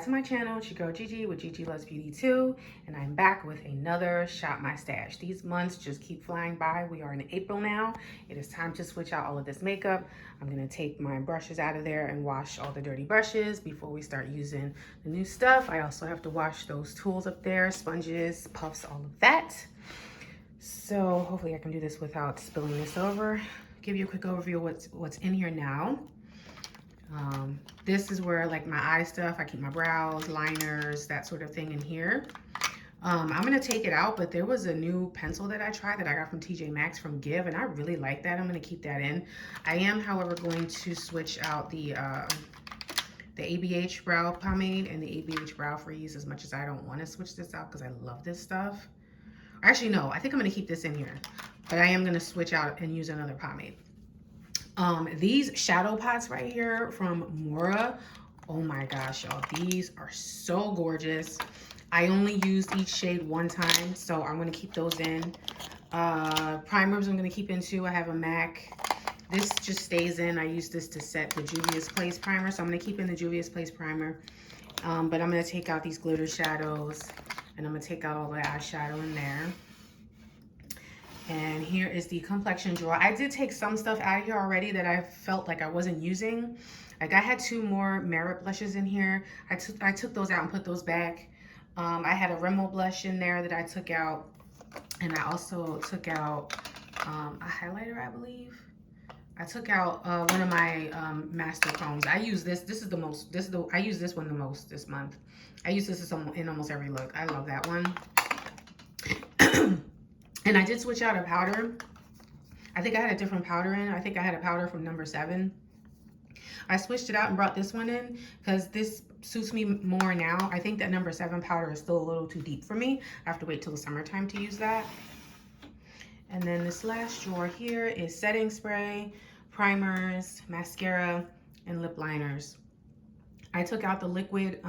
back to my channel. It's your girl Gigi with Gigi Loves Beauty too, and I'm back with another Shop My Stash. These months just keep flying by. We are in April now. It is time to switch out all of this makeup. I'm gonna take my brushes out of there and wash all the dirty brushes before we start using the new stuff. I also have to wash those tools up there, sponges, puffs, all of that. So hopefully I can do this without spilling this over. Give you a quick overview of what's in here now. This is where like my eye stuff, I keep my brows, liners, that sort of thing in here. I'm gonna take it out, but there was a new pencil that I tried that I got from TJ Maxx from Give, and I really like that. I'm gonna keep that in. I am, however, going to switch out the ABH brow pomade and the ABH brow freeze, as much as I don't want to switch this out because I love this stuff. Actually, no, I think I'm gonna keep this in here, but I am gonna switch out and use another pomade. These shadow pots right here from Mora, oh my gosh, y'all, these are so gorgeous. I only used each shade one time, so I'm gonna keep those in. Primers I'm gonna keep in too. I have a MAC. This just stays in. I use this to set the Juvia's Place primer, so I'm gonna keep in the Juvia's Place primer. But I'm gonna take out these glitter shadows, and I'm gonna take out all the eyeshadow in there. And here is the complexion drawer. I did take some stuff out of here already that I felt like I wasn't using. Like I had 2 more Merit blushes in here. I took those out and put those back. I had a Rimmel blush in there that I took out. And I also took out a highlighter, I believe. I took out one of my Master Chromes. I use this. I use this one the most this month. I use this in almost every look. I love that one. And I did switch out a powder. I think I had a different powder in. I think I had a powder from number 7. I switched it out and brought this one in because this suits me more now. I think that number 7 powder is still a little too deep for me. I have to wait till the summertime to use that. And then this last drawer here is setting spray, primers, mascara, and lip liners. I took out the liquid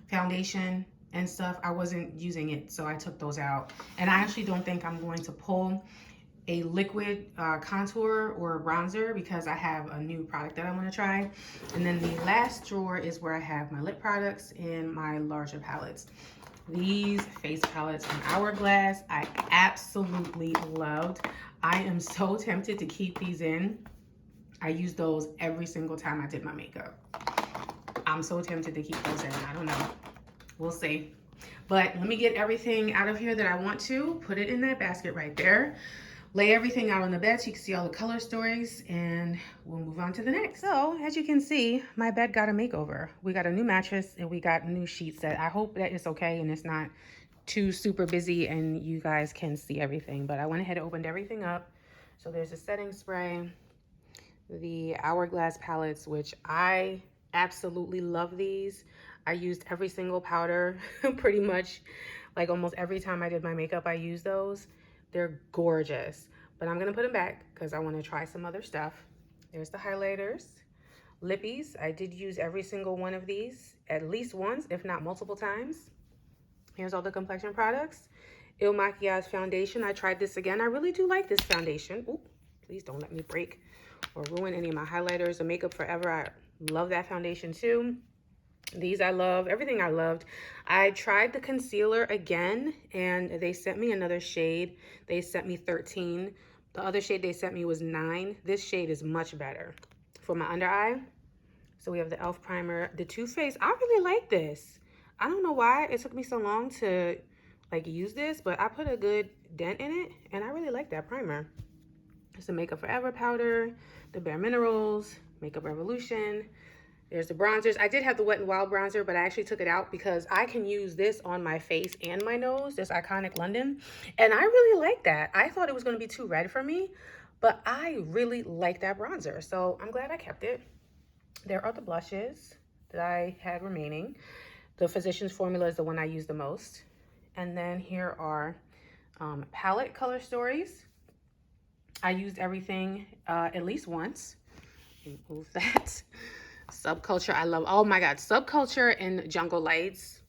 foundation and stuff. I wasn't using it, so I took those out. And I actually don't think I'm going to pull a liquid contour or bronzer because I have a new product that I want to try. And then the last drawer is where I have my lip products and my larger palettes. These face palettes from Hourglass, I absolutely loved. I am so tempted to keep these in. I use those every single time I did my makeup. I'm so tempted to keep those in. I don't know. We'll see. But let me get everything out of here that I want to. Put it in that basket right there. Lay everything out on the bed so you can see all the color stories, and we'll move on to the next. So, as you can see, my bed got a makeover. We got a new mattress and we got new sheets that I hope that it's okay and it's not too super busy and you guys can see everything. But I went ahead and opened everything up. So there's a setting spray, the Hourglass palettes, which I absolutely love these. I used every single powder pretty much, like almost every time I did my makeup I used those. They're gorgeous, but I'm gonna put them back because I want to try some other stuff. There's the highlighters, lippies. I did use every single one of these at least once, if not multiple times. Here's all the complexion products. Il Makiage foundation. I tried this again. I really do like this foundation. Ooh, please don't let me break or ruin any of my highlighters. The Makeup Forever, I love that foundation too. These I love, everything I loved. I tried the concealer again and they sent me another shade. They sent me 13. The other shade they sent me was 9. This shade is much better for my under eye. So we have the e.l.f. primer, the Too Faced. I really like this. I don't know why it took me so long to like use this, but I put a good dent in it and I really like that primer. It's the Makeup Forever powder, the Bare Minerals, Makeup Revolution. There's the bronzers. I did have the Wet n Wild bronzer, but I actually took it out because I can use this on my face and my nose, this Iconic London. And I really like that. I thought it was going to be too red for me, but I really like that bronzer. So I'm glad I kept it. There are the blushes that I had remaining. The Physicians Formula is the one I use the most. And then here are palette color stories. I used everything at least once. Move that. Subculture, I love. Oh my God, Subculture and Jungle Lights.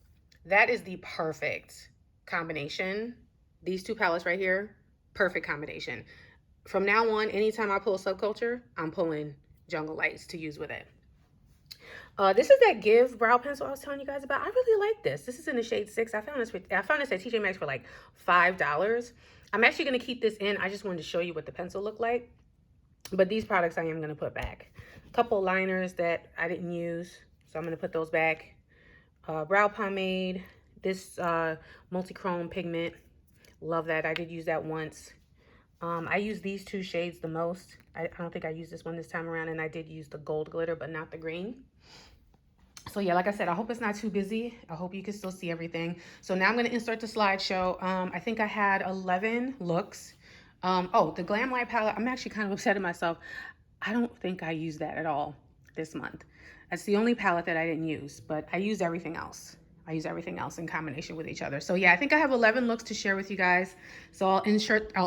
That is the perfect combination. These 2 palettes right here, perfect combination. From now on, anytime I pull Subculture, I'm pulling Jungle Lights to use with it. This is that Give brow pencil I was telling you guys about. I really like this. This is in the shade 6. I found this at TJ Maxx for like $5. I'm actually going to keep this in. I just wanted to show you what the pencil looked like. But these products I am going to put back. A couple liners that I didn't use, so I'm going to put those back. Brow pomade. This multi-chrome pigment. Love that. I did use that once. I use these two shades the most. I don't think I used this one this time around, and I did use the gold glitter, but not the green. So yeah, like I said, I hope it's not too busy. I hope you can still see everything. So now I'm going to insert the slideshow. I think I had 11 looks. Oh, the Glam Light palette, I'm actually kind of upset at myself. I don't think I used that at all this month. That's the only palette that I didn't use, but I used everything else. I use everything else in combination with each other. So yeah, I think I have 11 looks to share with you guys. So I'll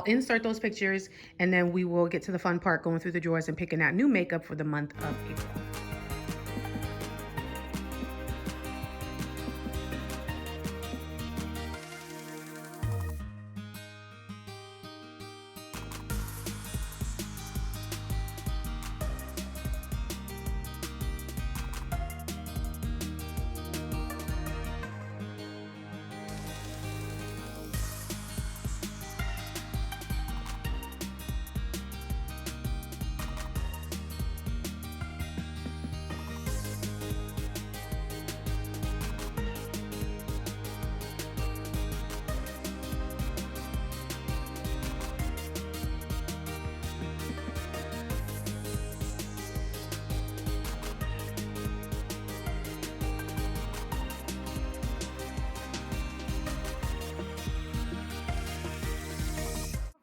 insert those pictures, and then we will get to the fun part, going through the drawers and picking out new makeup for the month of April.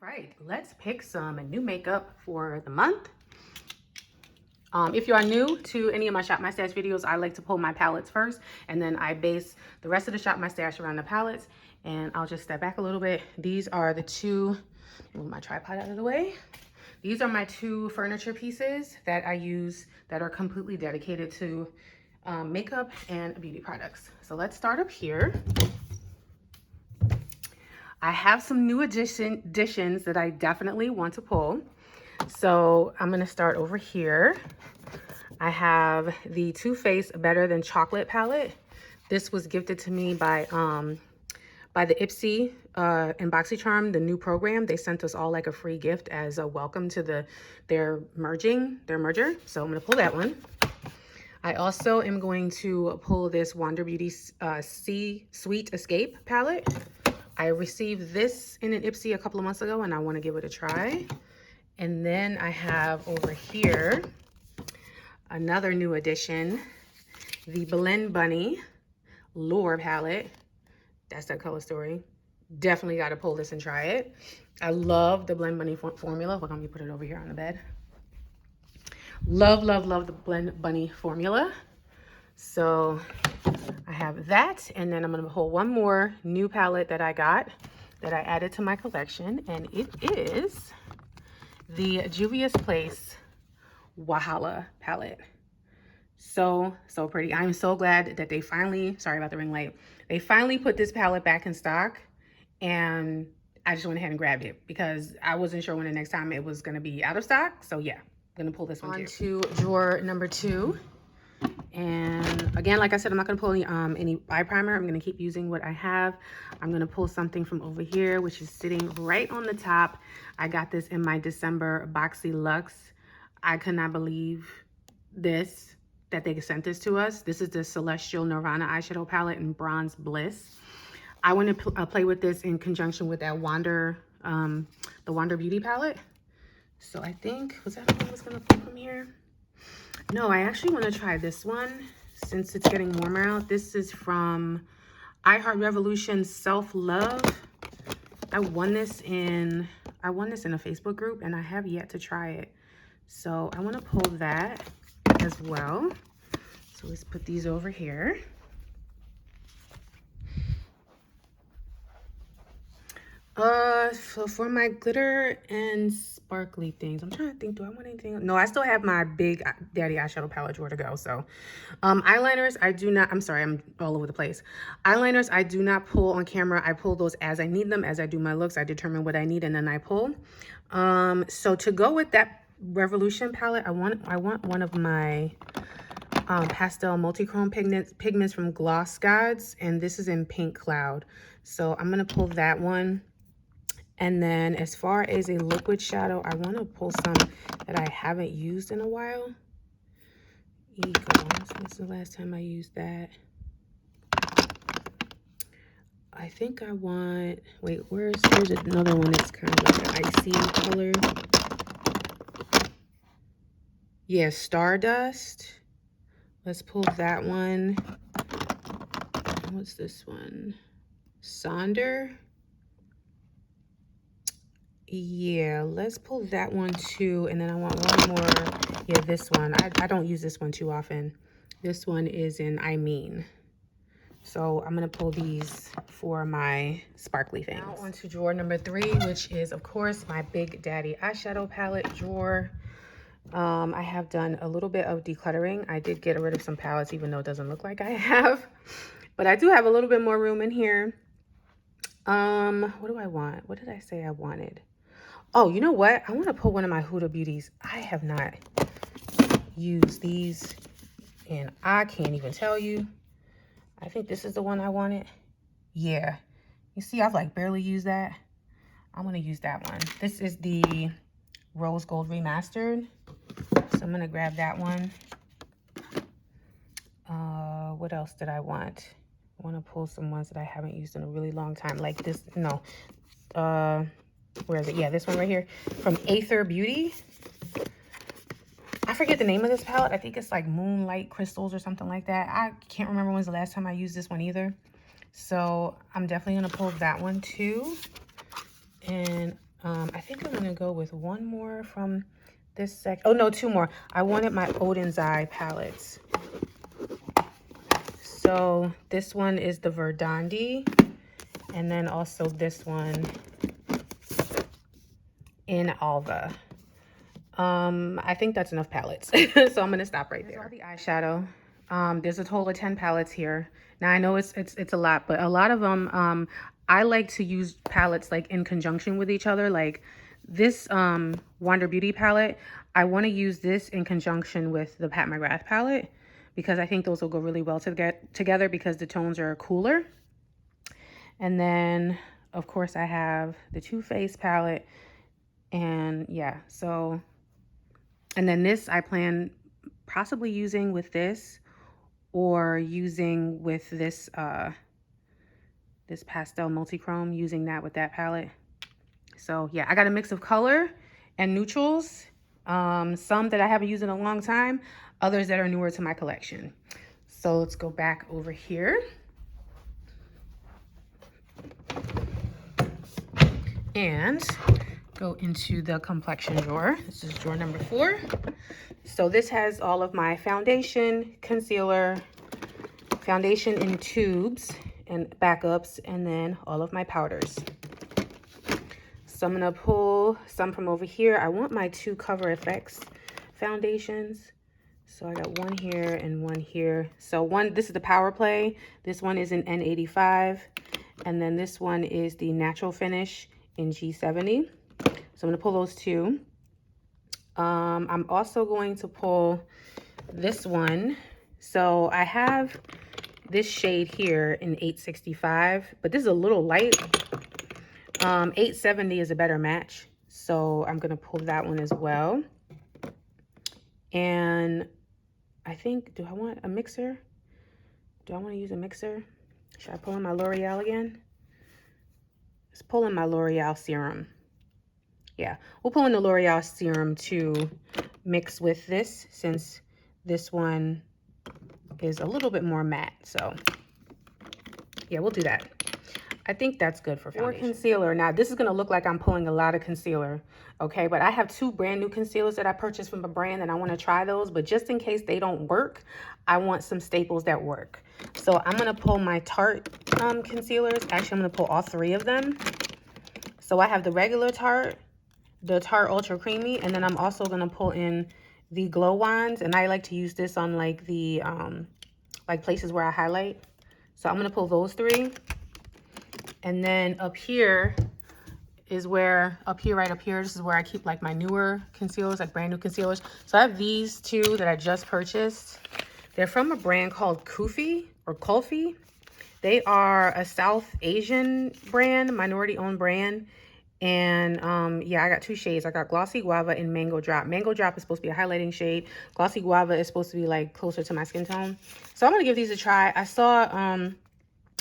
Right, let's pick some new makeup for the month. If you are new to any of my Shop My Stash videos, I like to pull my palettes first, and then I base the rest of the Shop My Stash around the palettes. And I'll just step back a little bit. These are the two, move my tripod out of the way. These are my two furniture pieces that I use that are completely dedicated to makeup and beauty products. So let's start up here. I have some new additions that I definitely want to pull. So I'm going to start over here. I have the Too Faced Better Than Chocolate palette. This was gifted to me by the Ipsy and BOXYCHARM, the new program. They sent us all like a free gift as a welcome to their merger. So I'm going to pull that one. I also am going to pull this Wander Beauty Sweet Escape palette. I received this in an Ipsy a couple of months ago, and I want to give it a try. And then I have over here another new addition, the Blend Bunny Lure palette. That's that color story. Definitely got to pull this and try it. I love the Blend Bunny formula. Hold on, let me put it over here on the bed. Love, love, love the Blend Bunny formula. So I have that, and then I'm going to pull one more new palette that I got that I added to my collection, and it is the Juvia's Place Wahala palette. So pretty. I'm so glad that they finally, sorry about the ring light, they finally put this palette back in stock, and I just went ahead and grabbed it because I wasn't sure when the next time it was going to be out of stock. So yeah, I'm going to pull this one too. On to drawer number 2. And again, like I said, I'm not going to pull any eye primer. I'm going to keep using what I have. I'm going to pull something from over here, which is sitting right on the top. I got this in my December Boxy Luxe. I could not believe that they sent this to us. This is the Celestial Nirvana eyeshadow palette in Bronze Bliss. I want to play with this in conjunction with that the Wander Beauty palette. So I think, was that the one I was going to pull from here? No, I actually want to try this one since it's getting warmer out. This is from iHeart Revolution Self Love. I won this in a Facebook group, and I have yet to try it. So I want to pull that as well. So let's put these over here. So for my glitter and sparkly things, I'm trying to think, do I want anything? No, I still have my Big Daddy eyeshadow palette drawer to go. So eyeliners, I do not, I'm sorry, I'm all over the place. Eyeliners, I do not pull on camera. I pull those as I need them. As I do my looks, I determine what I need, and then I pull. So to go with that Revolution palette, I want one of my pastel multichrome pigments from Gloss Gods, and this is in Pink Cloud. So I'm going to pull that one. And then as far as a liquid shadow, I want to pull some that I haven't used in a while. Ego, this is the last time I used that. I think I want, wait, there's another one that's kind of like an icy color. Yeah, Stardust. Let's pull that one. What's this one? Sonder. Yeah, let's pull that one too. And then I want one more. Yeah, this one. I don't use this one too often. This one is in I Mean. So I'm going to pull these for my sparkly things. Now on to drawer number 3, which is, of course, my Big Daddy eyeshadow palette drawer. I have done a little bit of decluttering. I did get rid of some palettes, even though it doesn't look like I have. But I do have a little bit more room in here. What do I want? What did I say I wanted? Oh, you know what? I want to pull one of my Huda Beauties. I have not used these, and I can't even tell you. I think this is the one I wanted. Yeah. You see, I've like barely used that. I'm going to use that one. This is the Rose Gold Remastered. So I'm going to grab that one. What else did I want? I want to pull some ones that I haven't used in a really long time. Like this, no. Where is it? Yeah, this one right here. From Aether Beauty. I forget the name of this palette. I think it's like Moonlight Crystals or something like that. I can't remember when's the last time I used this one either. So I'm definitely going to pull that one too. And I think I'm going to go with one more from this sec. Oh, no, 2 more. I wanted my Odin's Eye palettes. So this one is the Verdandi. And then also this one in Alva. I think that's enough palettes. So I'm going to stop right there. All the eyeshadow. There's a total of 10 palettes here. Now I know it's a lot, but a lot of them, I like to use palettes like in conjunction with each other. Like this Wander Beauty palette, I want to use this in conjunction with the Pat McGrath palette because I think those will go really well together because the tones are cooler. And then, of course, I have the Too Faced palette. And yeah, so, and then this I plan possibly using with this or using with this, this pastel multichrome, using that with that palette. So yeah, I got a mix of color and neutrals. Some that I haven't used in a long time, others that are newer to my collection. So let's go back over here. And go into the complexion drawer. This is drawer number 4. So this has all of my foundation, concealer, foundation in tubes and backups, and then all of my powders. So I'm gonna pull some from over here. I want my 2 Cover FX foundations. So I got one here and one here. So this is the Power Play. This one is in N85. And then this one is the Natural Finish in G70. So I'm going to pull those 2. I'm also going to pull this one. So I have this shade here in 865, but this is a little light. 870 is a better match. So I'm going to pull that one as well. And I think, do I want a mixer? Do I want to use a mixer? Should I pull in my L'Oreal again? Let's pull in my L'Oreal serum. Yeah, we'll pull in the L'Oreal serum to mix with this since this one is a little bit more matte. So yeah, we'll do that. I think that's good for foundation. For concealer, now this is going to look like I'm pulling a lot of concealer, okay? But I have 2 brand new concealers that I purchased from a brand and I want to try those. But just in case they don't work, I want some staples that work. So I'm going to pull my Tarte concealers. Actually, I'm going to pull all 3 of them. So I have the regular Tarte, the Tarte Ultra Creamy, and then I'm also going to pull in the Glow Wands. And I like to use this on like the like places where I highlight. So I'm going to pull those 3. And then up here is where, right up here, this is where I keep like my newer concealers, like brand new concealers. So I have these 2 that I just purchased. They're from a brand called Kufi or Kulfi. They are a South Asian brand, minority-owned brand. And yeah, I got 2 shades. I got Glossy Guava and Mango Drop. Mango Drop is supposed to be a highlighting shade. Glossy Guava is supposed to be like closer to my skin tone. So I'm gonna give these a try. I saw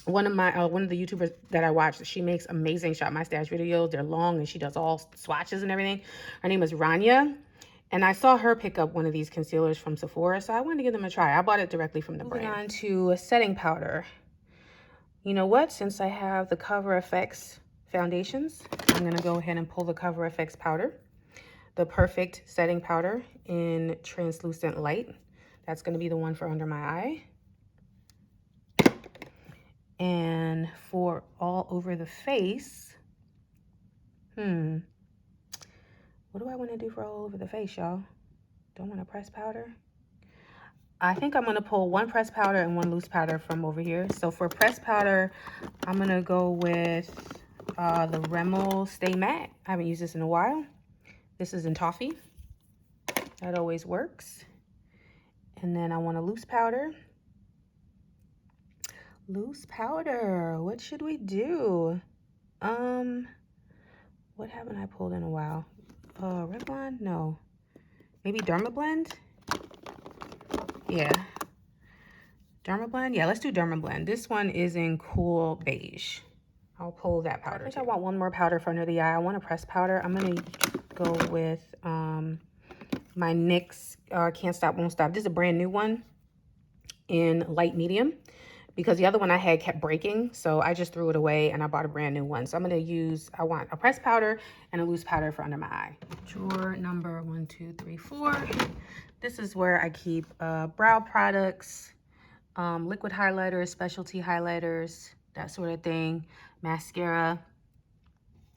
one of the YouTubers that I watched, she makes amazing Shop My Stash videos. They're long and she does all swatches and everything. Her name is Rania. And I saw her pick up one of these concealers from Sephora, so I wanted to give them a try. I bought it directly from the brand. Moving on to a setting powder. You know what? Since I have the Cover FX foundations, I'm going to go ahead and pull the Cover FX powder. The Perfect Setting Powder in Translucent Light. That's going to be the one for under my eye. And for all over the face, what do I want to do for all over the face, y'all? Don't want to press powder. I think I'm going to pull 1 pressed powder and 1 loose powder from over here. So for pressed powder, I'm going to go with the Rimmel Stay Matte. I haven't used this in a while. This is in Toffee. That always works. And then I want a loose powder. Loose powder. What should we do? What haven't I pulled in a while? Revlon? No. Maybe Dermablend? Yeah. Dermablend? Yeah, let's do Dermablend. This one is in Cool Beige. I'll pull that powder. I think I want 1 more powder for under the eye. I want a pressed powder. I'm going to go with my NYX Can't Stop, Won't Stop. This is a brand new one in light medium, because the other one I had kept breaking, so I just threw it away and I bought a brand new one. So I'm going to use, I want a pressed powder and a loose powder for under my eye. Drawer number 1, 2, 3, 4. This is where I keep brow products, liquid highlighters, specialty highlighters, that sort of thing, mascara,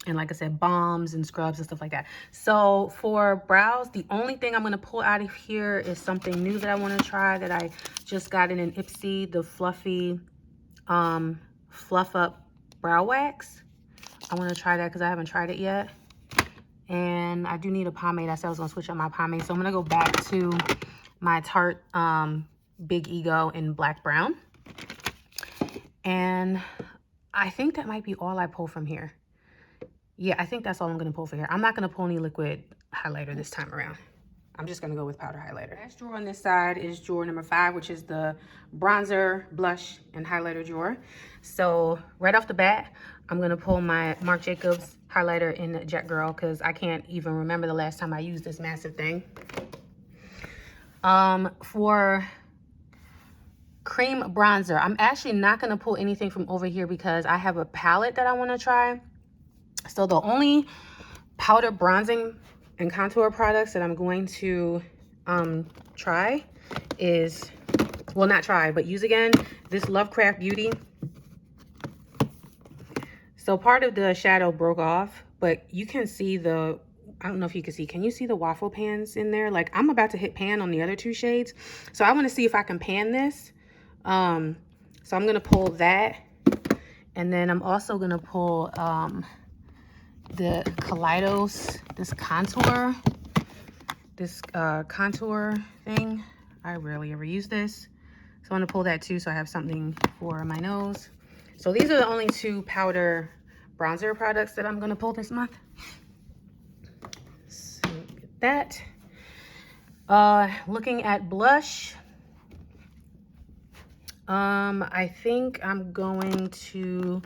and like I said, balms and scrubs and stuff like that. So for brows, the only thing I'm going to pull out of here is something new that I want to try that I just got in an Ipsy, the fluffy Fluff Up Brow Wax. I want to try that because I haven't tried it yet. And I do need a pomade. I said I was going to switch up my pomade. So I'm going to go back to my Tarte Big Ego in Black Brown. And I think that might be all I pull from here. Yeah, I think that's all I'm going to pull for here. I'm not going to pull any liquid highlighter this time around. I'm just going to go with powder highlighter. Last drawer on this side is drawer number 5, which is the bronzer, blush, and highlighter drawer. So right off the bat, I'm going to pull my Marc Jacobs highlighter in Jet Girl because I can't even remember the last time I used this massive thing. For cream bronzer, I'm actually not going to pull anything from over here because I have a palette that I want to try. So the only powder bronzing and contour products that I'm going to try is, well, not try, but use again, this Lovecraft Beauty. So part of the shadow broke off, but you can see the, I don't know if you can see, can you see the waffle pans in there? Like I'm about to hit pan on the other 2 shades. So I want to see if I can pan this. So I'm going to pull that. And then I'm also going to pull the Kaleidos, this contour thing. I rarely ever use this. So I'm going to pull that too, so I have something for my nose. So these are the only 2 powder bronzer products that I'm going to pull this month. So get that. Looking at blush. I think I'm going to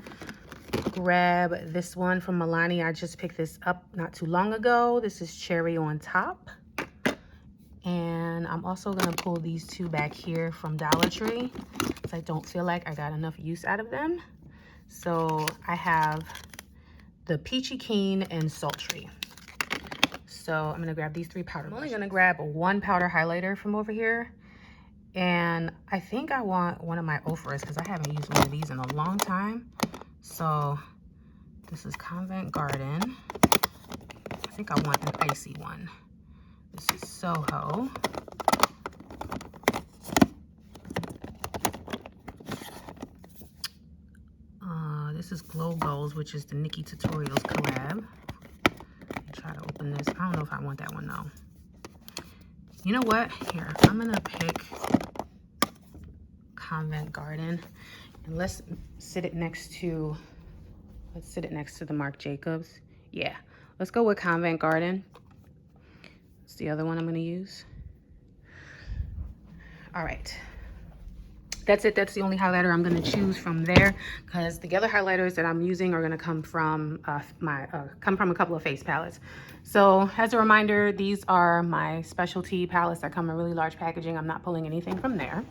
grab this one from Milani. I just picked this up not too long ago. This is Cherry on Top. And I'm also going to pull these 2 back here from Dollar Tree because I don't feel like I got enough use out of them. So I have the Peachy Keen and Sultry. So I'm going to grab these 3 powder. I'm only going to grab 1 powder highlighter from over here. And I think I want one of my Ofras because I haven't used one of these in a long time. So this is Convent Garden. I think I want an icy one. This is Soho. This is Glow Goals, which is the Nikki Tutorials collab. Try to open this. I don't know if I want that one though. You know what? Here, I'm gonna pick Convent Garden. And let's sit it next to the Marc Jacobs. Yeah, let's go with Convent Garden. It's the other one I'm gonna use. All right. That's it. That's the only highlighter I'm going to choose from there, because the other highlighters that I'm using are going to come from a couple of face palettes. So as a reminder, these are my specialty palettes that come in really large packaging. I'm not pulling anything from there.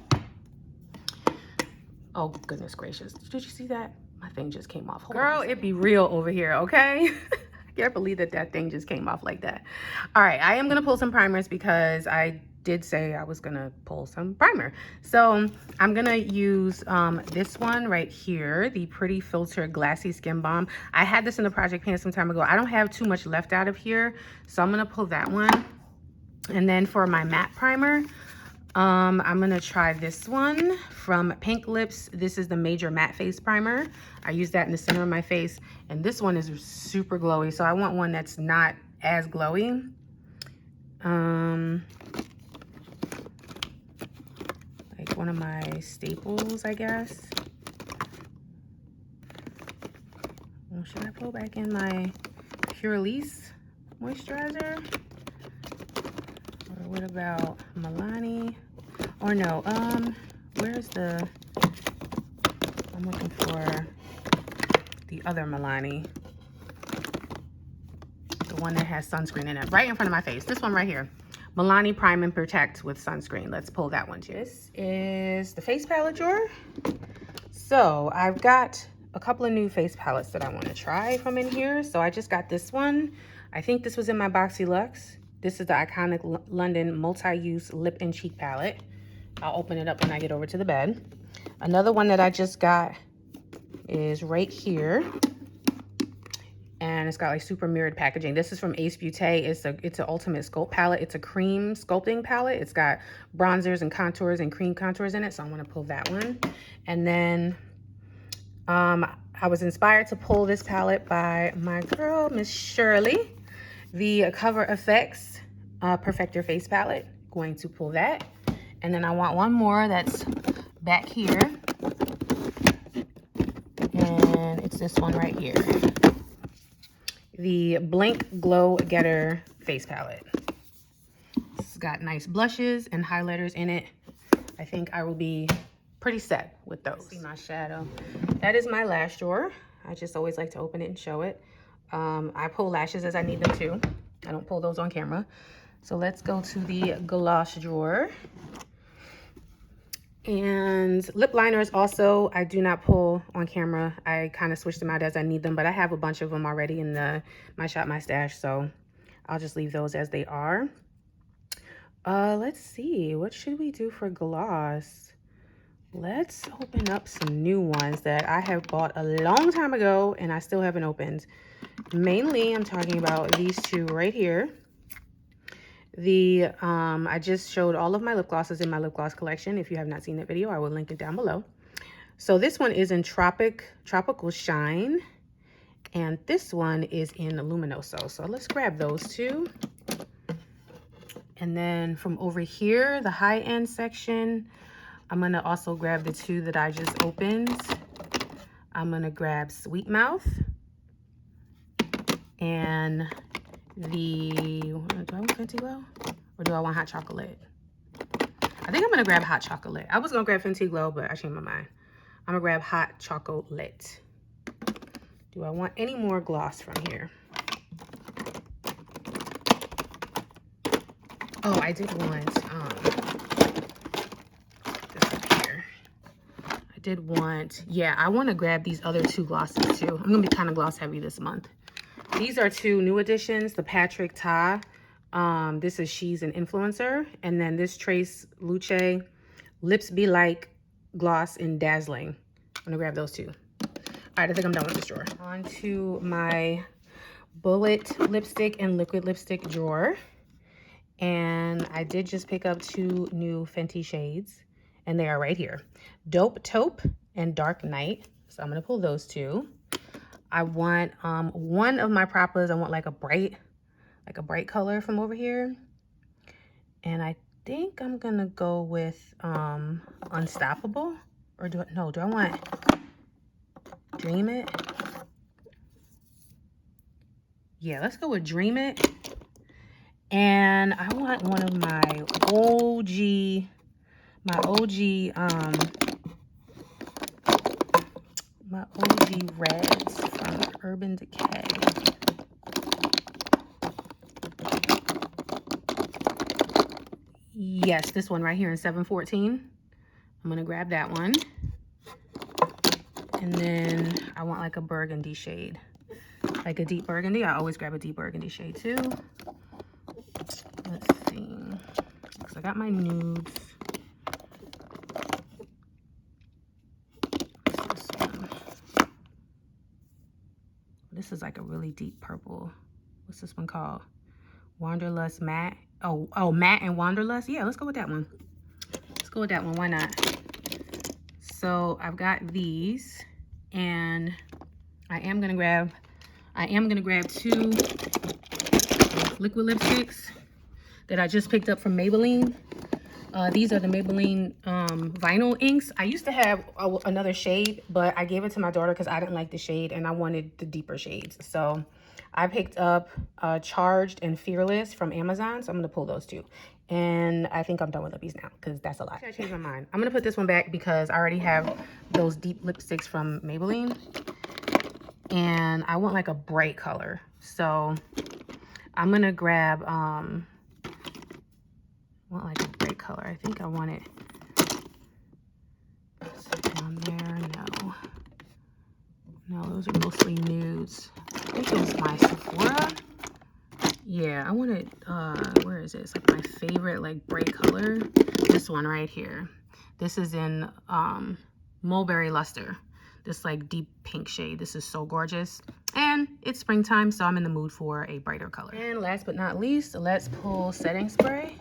Oh, goodness gracious. Did you see that? My thing just came off. Girl, it be real over here, okay? I can't believe that thing just came off like that. All right, I am going to pull some primers because I did say I was gonna pull some primer. So I'm gonna use this one right here, the Pretty Filter Glassy Skin Balm. I had this in the project pan some time ago. I don't have too much left out of here, so I'm gonna pull that one. And then for my matte primer, I'm gonna try this one from Pink Lips. This is the Major Matte Face Primer. I use that in the center of my face, and this one is super glowy, so I want one that's not as glowy. Like one of my staples, I guess. Well, should I pull back in my Pure Release moisturizer? Or what about Milani? Or no, where's the, I'm looking for the other Milani. The one that has sunscreen in it, right in front of my face. This one right here. Milani Prime and Protect with sunscreen. Let's pull that one too. This is the face palette drawer. So I've got a couple of new face palettes that I want to try from in here. So I just got this one. I think this was in my BOXYCHARM. This is the iconic London multi-use lip and cheek palette. I'll open it up when I get over to the bed. Another one that I just got is right here. And it's got like super mirrored packaging. This is from Ace Beauté. It's an ultimate sculpt palette. It's a cream sculpting palette. It's got bronzers and contours and cream contours in it. So I'm gonna pull that one. And then I was inspired to pull this palette by my girl, Miss Shirley. The Cover FX Perfect Your Face palette. Going to pull that. And then I want one more that's back here. And it's this one right here. The Blink Glow Getter face palette. It's got nice blushes and highlighters in it. I think I will be pretty set with those. See my shadow. That is my lash drawer. I just always like to open it and show it. I pull lashes as I need them too. I don't pull those on camera. So let's go to the gloss drawer. And lip liners also, I do not pull on camera. I kind of switch them out as I need them, but I have a bunch of them already in my Shop My Stash, so I'll just leave those as they are. Let's see, what should we do for gloss? Let's open up some new ones that I have bought a long time ago and I still haven't opened. Mainly, I'm talking about these two right here. I just showed all of my lip glosses in my lip gloss collection. If you have not seen that video, I will link it down below. So this one is in Tropical Shine, and this one is in Luminoso. So let's grab those two. And then from over here, the high-end section, I'm gonna also grab the two that I just opened. I'm gonna grab Sweet Mouth and do I want Fenty Glow or do I want Hot Chocolate? I think I'm gonna grab Hot Chocolate. I was gonna grab Fenty Glow, but I changed my mind. I'm gonna grab Hot Chocolate. Do I want any more gloss from here? Oh, I did want this up here. I did want, yeah, I want to grab these other two glosses too. I'm gonna be kind of gloss heavy this month. These are two new additions, the Patrick Ta. This is She's an Influencer. And then this Trace Luce Lips Be Like Gloss in Dazzling. I'm gonna grab those two. All right, I think I'm done with this drawer. On to my Bullet lipstick and liquid lipstick drawer. And I did just pick up two new Fenty shades, and they are right here. Dope Taupe and Dark Night. So I'm gonna pull those two. I want one of my Propas, I want like a bright color from over here. And I think I'm gonna go with Unstoppable. Or do I want Dream It? Yeah, let's go with Dream It. And I want one of my OG reds from Urban Decay. Yes, this one right here in 714. I'm gonna grab that one. And then I want like a burgundy shade, like a deep burgundy. I always grab a deep burgundy shade too. Let's see, because I got my nudes. This one. This is like a really deep purple. What's this one called? Wanderlust Matte. Oh, Matte and Wanderlust. Yeah, let's go with that one. Let's go with that one. Why not? So I've got these, and I am gonna grab 2 liquid lipsticks that I just picked up from Maybelline. These are the Maybelline vinyl inks. I used to have another shade, but I gave it to my daughter because I didn't like the shade and I wanted the deeper shades. So I picked up Charged and Fearless from Amazon. So I'm going to pull those 2. And I think I'm done with lippies now because that's a lot. I changed my mind. I'm going to put this one back because I already have those deep lipsticks from Maybelline. And I want like a bright color. So I'm going to grab... want like a bright color. I think I want it down there. No, those are mostly nudes. I think it was my Sephora. Yeah, I want it, where is it? It's like my favorite like bright color. This one right here. This is in Mulberry Luster. This like deep pink shade. This is so gorgeous. And it's springtime, so I'm in the mood for a brighter color. And last but not least, let's pull setting spray.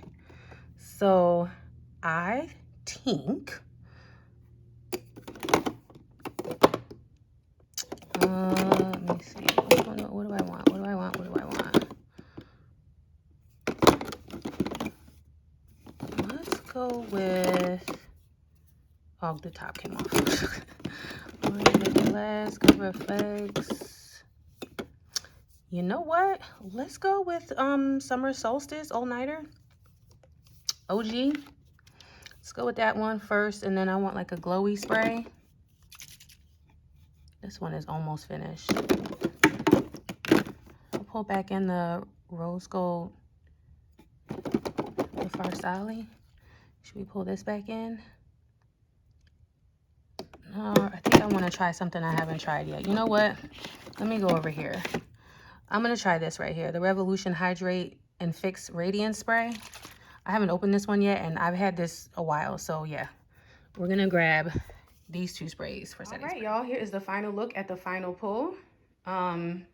So I think let me see. What do I want? What do I want? Let's go with, oh, the top came off. Last cover effects. You know what? Let's go with Summer Solstice All Nighter. OG. Let's go with that one first, and then I want like a glowy spray. This one is almost finished. I'll pull back in the Rose Gold the Farsali. Should we pull this back in? No, I think I want to try something I haven't tried yet. You know what? Let me go over here. I'm going to try this right here. The Revolution Hydrate and Fix Radiance Spray. I haven't opened this one yet, and I've had this a while. So, yeah. We're going to grab these 2 sprays for setting. All right, y'all. Here is the final look at the final pull. I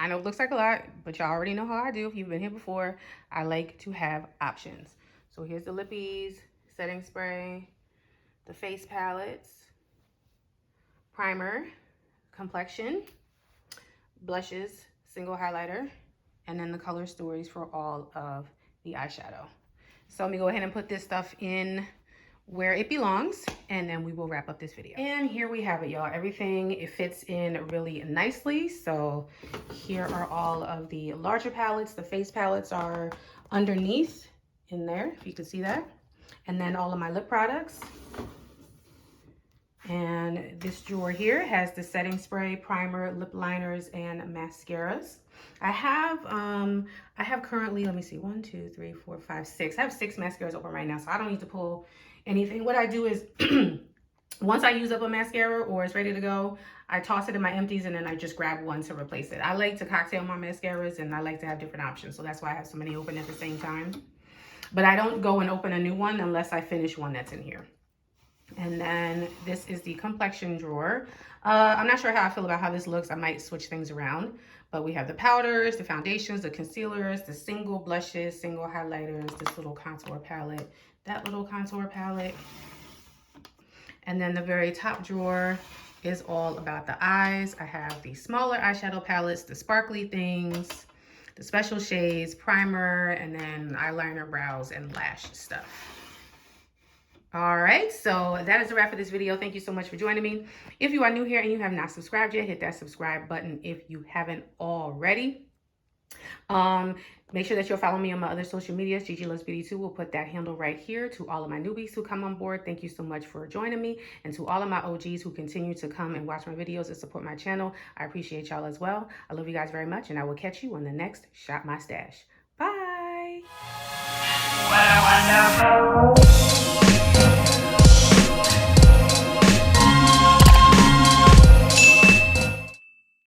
know it looks like a lot, but y'all already know how I do. If you've been here before, I like to have options. So, here's the lippies, setting spray, the face palettes, primer, complexion, blushes, single highlighter, and then the color stories for all of the eyeshadow. So let me go ahead and put this stuff in where it belongs, and then we will wrap up this video. And here we have it, y'all. Everything, it fits in really nicely. So here are all of the larger palettes. The face palettes are underneath in there, if you can see that. And then all of my lip products. And this drawer here has the setting spray, primer, lip liners, and mascaras. I have currently, let me see, 1, 2, 3, 4, 5, 6. I have 6 mascaras open right now, so I don't need to pull anything. What I do is, once I use up a mascara or it's ready to go, I toss it in my empties and then I just grab one to replace it. I like to cocktail my mascaras and I like to have different options. So that's why I have so many open at the same time. But I don't go and open a new one unless I finish one that's in here. And then this is the complexion drawer. I'm not sure how I feel about how this looks. I might switch things around. But we have the powders, the foundations, the concealers, the single blushes, single highlighters, this little contour palette, that little contour palette. And then the very top drawer is all about the eyes. I have the smaller eyeshadow palettes, the sparkly things, the special shades, primer, and then eyeliner, brows, and lash stuff. All right, so that is a wrap for this video. Thank you so much for joining me. If you are new here and you have not subscribed yet, hit that subscribe button if you haven't already. Make sure that you'll follow me on my other social medias. Gigi Loves Beauty 2 will put that handle right here. To all of my newbies who come on board, thank you so much for joining me. And to all of my OGs who continue to come and watch my videos and support my channel, I appreciate y'all as well. I love you guys very much, and I will catch you on the next Shop My Stash. Bye.